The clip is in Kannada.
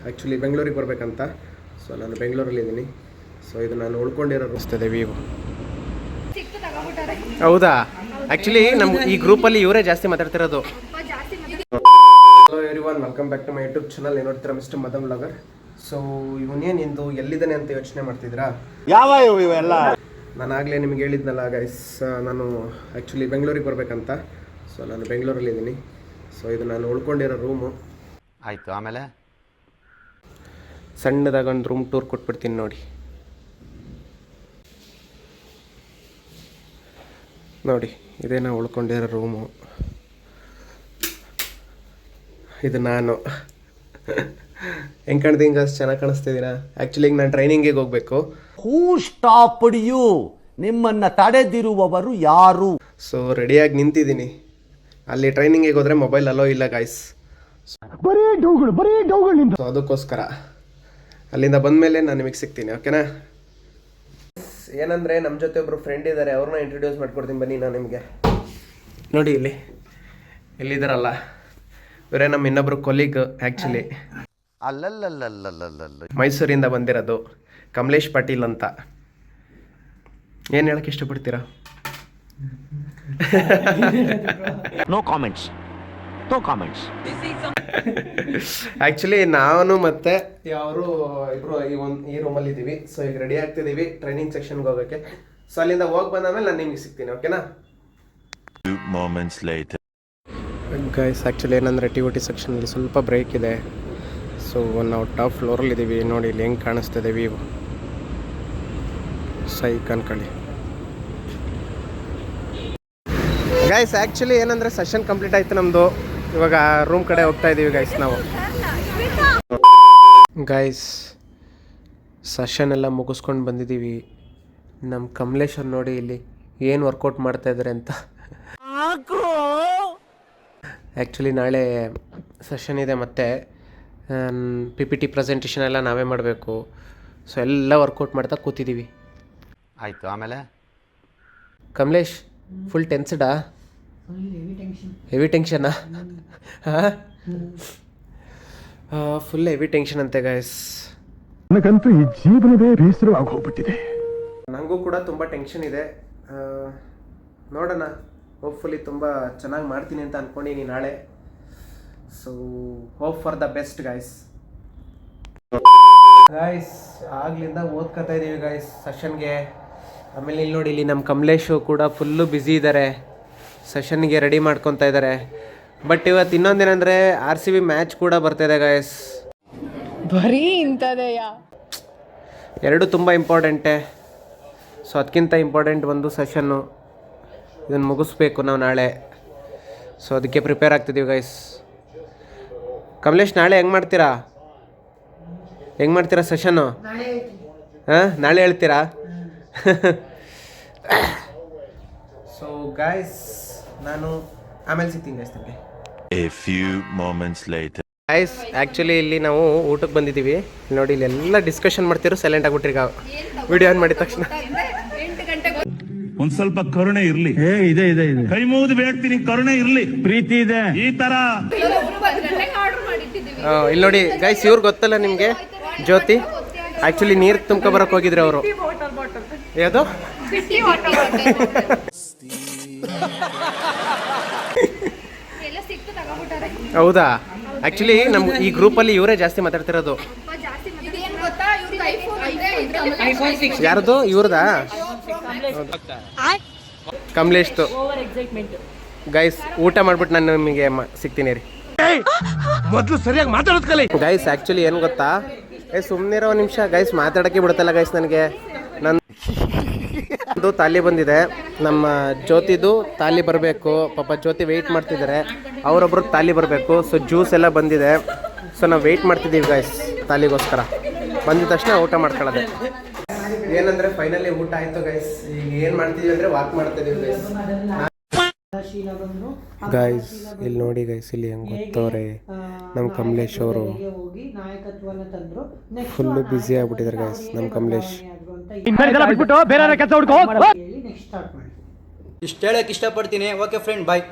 ಆ್ಯಕ್ಚುಲಿ ಬೆಂಗಳೂರಿಗೆ ಬರಬೇಕಂತ. ಸೊ ನಾನು ಬೆಂಗಳೂರಲ್ಲಿದ್ದೀನಿ. ಸೊ ಇದು ನಾನು ಉಳ್ಕೊಂಡಿರೋ ಅನಿಸ್ತದೆ ವಿವೋ. ಹೌದಾ? ಆ್ಯಕ್ಚುಲಿ ನಮ್ಮ ಈ ಗ್ರೂಪಲ್ಲಿ ಇವರೇ ಜಾಸ್ತಿ ಮಾತಾಡ್ತಿರೋದು. Hello everyone, welcome back to my YouTube channel. ಏನು ನೋಡ್ತೀರಾ, ಮಿಸ್ಟರ್ ಮದಮ್ ವ್ಲಾಗರ್. ಸೊ ಇವನೇನು ಇಂದು ಎಲ್ಲಿದ್ದಾನೆ ಅಂತ ಯೋಚನೆ ಮಾಡ್ತಿದ್ದೀರಾ? ಯಾವ ಇವೆಲ್ಲ ನಾನು ಆಗಲೇ ನಿಮ್ಗೆ ಹೇಳಿದ್ನಲ್ಲ ಗೈಸ್, ನಾನು ಆ್ಯಕ್ಚುಲಿ ಬೆಂಗಳೂರಿಗೆ ಬರಬೇಕಂತ. ಸೊ ನಾನು ಬೆಂಗಳೂರಲ್ಲಿದ್ದೀನಿ. ಸೊ ಇದು ನಾನು ಉಳ್ಕೊಂಡಿರೋ ರೂಮು. ಆಯಿತು, ಆಮೇಲೆ ಸಣ್ಣದಾಗ ಒಂದು ರೂಮ್ ಟೂರ್ ಕೊಟ್ಬಿಡ್ತೀನಿ ನೋಡಿ. ನೋಡಿ, ಇದೇ ನಾವು ಉಳ್ಕೊಂಡಿರೋ ರೂಮು. ಇದು ನಾನು ಹೆಂಗೆ ಕಾಣ್ತೀನಿ ಹಿಂಗೆ ಚೆನ್ನಾಗಿ ಕಾಣಿಸ್ತಿದ್ದೀರಾ? ಆ್ಯಕ್ಚುಲಿ ಈಗ ನಾನು ಟ್ರೈನಿಂಗಿಗೆ ಹೋಗಬೇಕು. ಹೂ ಸ್ಟಾಪ್ಡ್ ಯು? ನಿಮ್ಮನ್ನು ತಡೆದಿರುವವರು ಯಾರು? ಸೊ ರೆಡಿಯಾಗಿ ನಿಂತಿದ್ದೀನಿ. ಅಲ್ಲಿ ಟ್ರೈನಿಂಗಿಗೆ ಹೋದರೆ ಮೊಬೈಲ್ ಅಲೋ ಇಲ್ಲ ಗಾಯ್ಸ್. ಸೊ ಅದಕ್ಕೋಸ್ಕರ ಅಲ್ಲಿಂದ ಬಂದಮೇಲೆ ನಾನು ನಿಮಗೆ ಸಿಗ್ತೀನಿ, ಓಕೆನಾ? ಏನಂದರೆ ನಮ್ಮ ಜೊತೆ ಒಬ್ಬರು ಫ್ರೆಂಡ್ ಇದ್ದಾರೆ, ಅವ್ರನ್ನ ಇಂಟ್ರೊಡ್ಯೂಸ್ ಮಾಡ್ಕೊಡ್ತೀನಿ ಬನ್ನಿ ನಾನು ನಿಮಗೆ. ನೋಡಿ ಇಲ್ಲಿದ್ದಾರಲ್ಲ, ಇವರೇ ನಮ್ಮ ಇನ್ನೊಬ್ಬರು ಕೊಲೀಗ್. ಆ್ಯಕ್ಚುಲಿ ಅಲ್ಲಲ್ಲಲ್ಲಲ್ಲಲ್ಲಲ್ಲ, ಮೈಸೂರಿಂದ ಬಂದಿರೋದು, ಕಮಲೇಶ್ ಪಾಟೀಲ್ ಅಂತ. ಏನು ಹೇಳಕ್ಕೆ ಇಷ್ಟಪಡ್ತೀರಾ? No comments, no comments. Actually ನಾನು ಮತ್ತೆ ಅವರು ಇಬ್ಬರು ಈ ರೂಮಲ್ಲಿ ಇದ್ದೀವಿ. ಸೊ ಈಗ ರೆಡಿ ಆಗ್ತಿದ್ದೀವಿ ಟ್ರೈನಿಂಗ್ ಸೆಕ್ಷನ್ಗೆ ಹೋಗೋಕ್ಕೆ. ಸೊ ಅಲ್ಲಿಂದ ಹೋಗಿ ಬಂದಾದ್ಮೇಲೆ ನಾನು ನಿಮಗೆ ಸಿಗ್ತೀನಿ, ಓಕೆನಾ? ಗೈಸ್, ಆ್ಯಕ್ಚುಲಿ ಏನಂದರೆ ಟಿ ಸೆಕ್ಷನಲ್ಲಿ ಸ್ವಲ್ಪ ಬ್ರೇಕ್ ಇದೆ. ಸೊ ನಾವು ಟಾಪ್ ಫ್ಲೋರಲ್ಲಿ ಇದ್ದೀವಿ. ನೋಡಿ ಇಲ್ಲಿ ಹೆಂಗೆ ಕಾಣಿಸ್ತಿದೆ ವ್ಯೂ, ಸೈ ಕನ್ಕೊಳ್ಳಿ ಗೈಸ್. ಆ್ಯಕ್ಚುಲಿ ಏನಂದರೆ ಸೆಷನ್ ಕಂಪ್ಲೀಟ್ ಆಯಿತು ನಮ್ಮದು. ಇವಾಗ ರೂಮ್ ಕಡೆ ಹೋಗ್ತಾ ಇದ್ದೀವಿ ಗೈಸ್ ನಾವು. ಗೈಸ್, ಸೆಷನ್ ಎಲ್ಲ ಮುಗಿಸ್ಕೊಂಡು ಬಂದಿದ್ದೀವಿ. ನಮ್ಮ ಕಮಲೇಶ್ವರ್ ನೋಡಿ ಇಲ್ಲಿ ಏನು ವರ್ಕೌಟ್ ಮಾಡ್ತಾ ಇದ್ದಾರೆ ಅಂತ. ಆ್ಯಕ್ಚುಲಿ ನಾಳೆ ಸೆಷನ್ ಇದೆ, ಮತ್ತು PPT ಪ್ರೆಸೆಂಟೇಷನ್ ಎಲ್ಲ ನಾವೇ ಮಾಡಬೇಕು. ಸೊ ಎಲ್ಲ ವರ್ಕೌಟ್ ಮಾಡ್ತಾ ಕೂತಿದ್ದೀವಿ. ಆಯಿತು, ಆಮೇಲೆ ಕಮಲೇಶ್ ಫುಲ್ ಟೆನ್ಸ್ಡಾ? ಹೆವಿ ಟೆನ್ಷನಾ? ಹಾಂ, ಫುಲ್ ಹೆವಿ ಟೆನ್ಷನ್ ಅಂತೆ ಗೈಸ್. ನನಗಂತೂ ಈ ಜೀವನವೇ ಬೇಸರವಾಗಿ ಹೋಗ್ಬಿಟ್ಟಿದೆ. ನನಗೂ ಕೂಡ ತುಂಬ ಟೆನ್ಷನ್ ಇದೆ. ನೋಡೋಣ, ಹೋಪ್ಫುಲಿ ತುಂಬ ಚೆನ್ನಾಗಿ ಮಾಡ್ತೀನಿ ಅಂತ ಅಂದ್ಕೊಂಡಿನಿ ನಾಳೆ. So hope for the best guys. ಆಗ್ಲಿಂದ ಓದ್ಕೊತಾ ಇದ್ದೀವಿ ಗೈಸ್ ಸೆಷನ್ಗೆ. ಆಮೇಲೆ ಇಲ್ಲಿ ನೋಡಿ, ಇಲ್ಲಿ ನಮ್ಮ ಕಮಲೇಶು ಕೂಡ ಫುಲ್ಲು ಬ್ಯುಸಿ ಇದ್ದಾರೆ, ಸೆಷನ್ಗೆ ರೆಡಿ ಮಾಡ್ಕೊತಾ ಇದ್ದಾರೆ. ಬಟ್ ಇವತ್ತು ಇನ್ನೊಂದೇನೆಂದರೆ RCB ಮ್ಯಾಚ್ ಕೂಡ ಬರ್ತಾಯಿದೆ ಗೈಸ್. ಬರೀ ಇಂಥದೆಯಾ? ಎರಡು ತುಂಬ ಇಂಪಾರ್ಟೆಂಟೇ. ಸೊ ಅದಕ್ಕಿಂತ ಇಂಪಾರ್ಟೆಂಟ್ ಒಂದು ಸೆಷನ್ನು, ಇದನ್ನು ಮುಗಿಸ್ಬೇಕು ನಾವು ನಾಳೆ. ಸೊ ಅದಕ್ಕೆ ಪ್ರಿಪೇರ್ ಆಗ್ತಿದ್ದೀವಿ ಗೈಸ್. ಕಮಲೇಶ್, ನಾಳೆ ಹೆಂಗೆ ಮಾಡ್ತೀರಾ ಸೆಷನ್ನು? ಹಾಂ, ನಾಳೆ ಹೇಳ್ತೀರಾ? ಸೊ ಗೈಸ್, ನಾನು ಆಮೇಲೆ ಸಿಗ್ತೀನಿ ಗೈಸ್ ನಿಮಗೆ. ಗೈಸ್, ಆ್ಯಕ್ಚುಲಿ ಇಲ್ಲಿ ನಾವು ಊಟಕ್ಕೆ ಬಂದಿದ್ದೀವಿ. ನೋಡಿ, ಇಲ್ಲಿ ಎಲ್ಲ ಡಿಸ್ಕಷನ್ ಮಾಡ್ತಿರೋ, ಸೈಲೆಂಟ್ ಆಗ್ಬಿಟ್ರಿ ಈಗ ವಿಡಿಯೋ ಆನ್ ಮಾಡಿದ ತಕ್ಷಣ. ಒಂದ್ ಸ್ವಲ್ಪ ಕರುಣೆ ಇರ್ಲಿ. ಇದೆ ಇದೆ ಇದೆ, ಕೈ ಮುಗಿದು ಬೇಡ್ತೀನಿ, ಕರುಣೆ ಇರ್ಲಿ, ಪ್ರೀತಿ ಇದೆ. ಈ ತರ ಇಲ್ಲಿ ನೋಡಿ ಗೈಸ್, ಇವ್ರು ಗೊತ್ತಲ್ಲ ನಿಮಗೆ, ಜ್ಯೋತಿ. ಆ್ಯಕ್ಚುಲಿ ನೀರು ತುಂಬ್ಕೊಬರಕ್ಕೆ ಹೋಗಿದ್ರು ಅವರು. ಯಾವುದು? ಹೌದಾ? ಆ್ಯಕ್ಚುಲಿ ನಮ್ಮ ಈ ಗ್ರೂಪಲ್ಲಿ ಇವರೇ ಜಾಸ್ತಿ ಮಾತಾಡ್ತಿರೋದು. ಯಾರದು? ಇವ್ರದಾ? ಕಮಲೇಶ್ದು. ಗೈಸ್, ಊಟ ಮಾಡ್ಬಿಟ್ಟು ನಾನು ನಿಮಗೆ ಸಿಗ್ತೀನಿ ರೀ. ಮೊದಲು ಸರಿಯಾಗಿ ಮಾತಾಡೋದು ಕಲಿ ಗೈಸ್. ಆ್ಯಕ್ಚುಲಿ ಏನು ಗೊತ್ತಾ ಸುಮ್ಮನಿರೋ ಒಂದು ನಿಮಿಷ ಗೈಸ್, ಮಾತಾಡೋಕ್ಕೆ ಬಿಡುತ್ತಲ್ಲ ಗೈಸ್ ನನಗೆ. ನಂದು ತಾಲಿ ಬಂದಿದೆ, ನಮ್ಮ ಜ್ಯೋತಿದು ತಾಲಿ ಬರಬೇಕು. ಪಾಪ ಜ್ಯೋತಿ ವೆಯ್ಟ್ ಮಾಡ್ತಿದ್ದಾರೆ, ಅವರೊಬ್ರು ತಾಲಿ ಬರಬೇಕು. ಸೊ ಜ್ಯೂಸ್ ಎಲ್ಲ ಬಂದಿದೆ. ಸೊ ನಾವು ವೆಯ್ಟ್ ಮಾಡ್ತಿದ್ದೀವಿ ಗೈಸ್ ತಾಲಿಗೋಸ್ಕರ. ಬಂದಿದ ತಕ್ಷಣ ಊಟ ಮಾಡ್ಕೊಳ್ಳೋದೆ. ಏನಂದರೆ ಫೈನಲಿ ಊಟ ಆಯಿತು ಗೈಸ್. ಈಗ ಏನು ಮಾಡ್ತಿದ್ದೀವಿ ಅಂದರೆ ವಾಕ್ ಮಾಡ್ತಿದ್ದೀವಿ ಗೈಸ್. ಗೈಸ್ ಇಲ್ಲಿ ನೋಡಿ ಗೈಸ್, ಇಲ್ಲಿ ಹೆಂಗೆ ಗೊತ್ತವ್ರೆ ನಮ್ಮ ಕಮಲೇಶ್ ಅವರು ಫುಲ್ಲು ಬ್ಯುಸಿ ಆಗ್ಬಿಟ್ಟಿದ್ದಾರೆ ಗೈಸ್. ನಮ್ಮ ಕಮಲೇಶ್ ಇಷ್ಟು ಹೇಳಕ್ಕೆ ಇಷ್ಟಪಡ್ತೀನಿ. ಓಕೆ ಫ್ರೆಂಡ್, ಬಾಯ್.